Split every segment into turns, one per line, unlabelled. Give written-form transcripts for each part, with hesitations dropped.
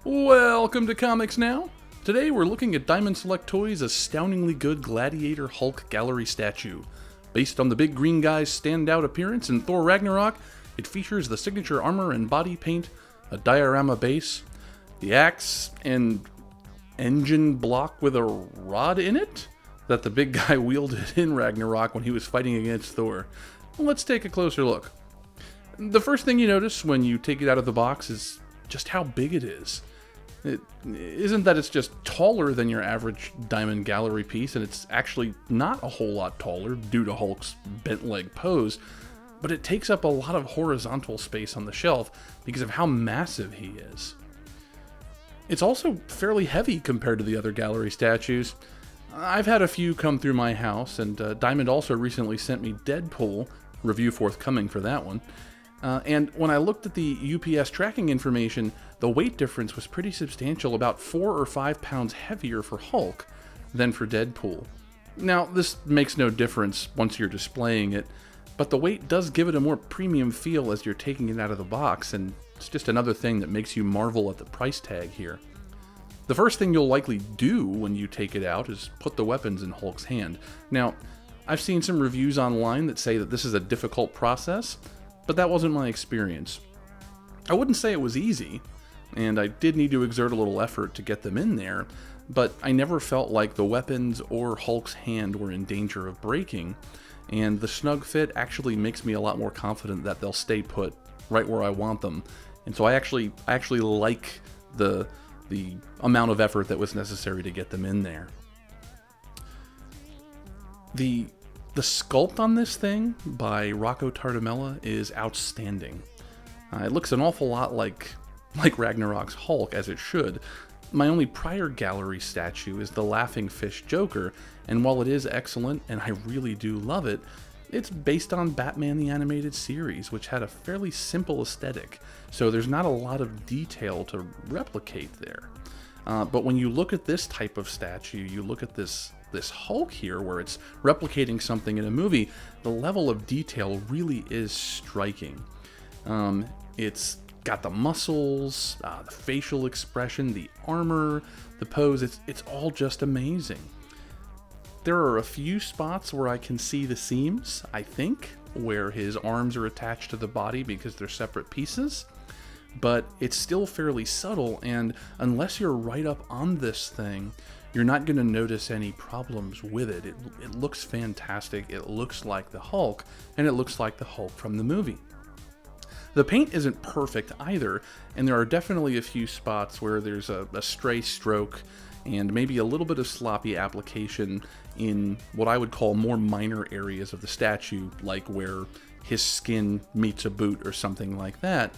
Welcome to Comics Now! Today we're looking at Diamond Select Toys' astoundingly good Gladiator Hulk gallery statue. Based on the big green guy's standout appearance in Thor Ragnarok, it features the signature armor and body paint, a diorama base, the axe, and engine block with a rod in it that the big guy wielded in Ragnarok when he was fighting against Thor. Let's take a closer look. The first thing you notice when you take it out of the box is just how big it is. It isn't that it's just taller than your average diamond gallery piece, and it's actually not a whole lot taller due to Hulk's bent leg pose, but it takes up a lot of horizontal space on the shelf because of how massive he is. It's also fairly heavy compared to the other gallery statues. I've had a few come through my house, and Diamond also recently sent me Deadpool, review forthcoming for that one. And when I looked at the UPS tracking information, the weight difference was pretty substantial, about 4 or 5 pounds heavier for Hulk than for Deadpool. Now, this makes no difference once you're displaying it, but the weight does give it a more premium feel as you're taking it out of the box, and it's just another thing that makes you marvel at the price tag here. The first thing you'll likely do when you take it out is put the weapons in Hulk's hand. Now, I've seen some reviews online that say that this is a difficult process, but that wasn't my experience. I wouldn't say it was easy, and I did need to exert a little effort to get them in there, but I never felt like the weapons or Hulk's hand were in danger of breaking, and the snug fit actually makes me a lot more confident that they'll stay put right where I want them. And so I actually like the amount of effort that was necessary to get them in there. The sculpt on this thing by Rocco Tardamella is outstanding. It looks an awful lot like Ragnarok's Hulk, as it should. My only prior gallery statue is the Laughing Fish Joker, and while it is excellent, and I really do love it, it's based on Batman the Animated Series, which had a fairly simple aesthetic, so there's not a lot of detail to replicate there. But when you look at this type of statue, you look at this Hulk here, where it's replicating something in a movie, the level of detail really is striking. It's got the muscles, the facial expression, the armor, the pose, it's all just amazing. There are a few spots where I can see the seams, I think, where his arms are attached to the body because they're separate pieces, but it's still fairly subtle, and unless you're right up on this thing, you're not going to notice any problems with it. It looks fantastic, it looks like the Hulk, and it looks like the Hulk from the movie. The paint isn't perfect either, and there are definitely a few spots where there's a stray stroke and maybe a little bit of sloppy application in what I would call more minor areas of the statue, like where his skin meets a boot or something like that.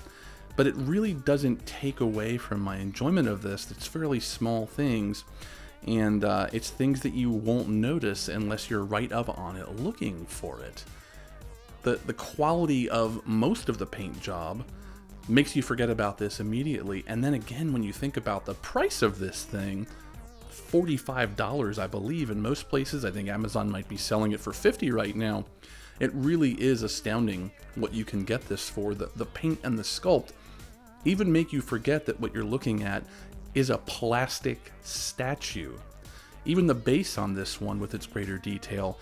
But it really doesn't take away from my enjoyment of this. It's fairly small things, and it's things that you won't notice unless you're right up on it looking for it. The quality of most of the paint job makes you forget about this immediately, and then again when you think about the price of this thing, $45 I believe in most places. I think Amazon might be selling it for $50 right now. It really is astounding what you can get this for. The paint and the sculpt even make you forget that what you're looking at is a plastic statue. Even the base on this one, with its greater detail,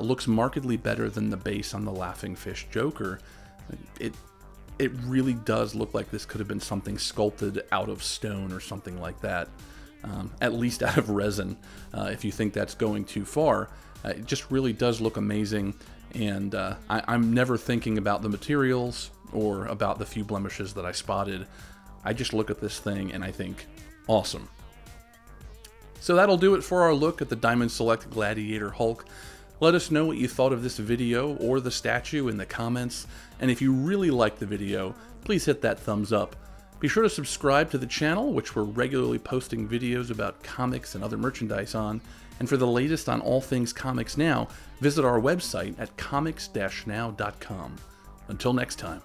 looks markedly better than the base on the Laughing Fish Joker. It really does look like this could have been something sculpted out of stone or something like that. At least out of resin, if you think that's going too far. It just really does look amazing, and I'm never thinking about the materials or about the few blemishes that I spotted. I just look at this thing and I think, awesome. So that'll do it for our look at the Diamond Select Gladiator Hulk. Let us know what you thought of this video or the statue in the comments, and if you really liked the video, please hit that thumbs up. Be sure to subscribe to the channel, which we're regularly posting videos about comics and other merchandise on, and for the latest on all things Comics Now, visit our website at comics-now.com. Until next time.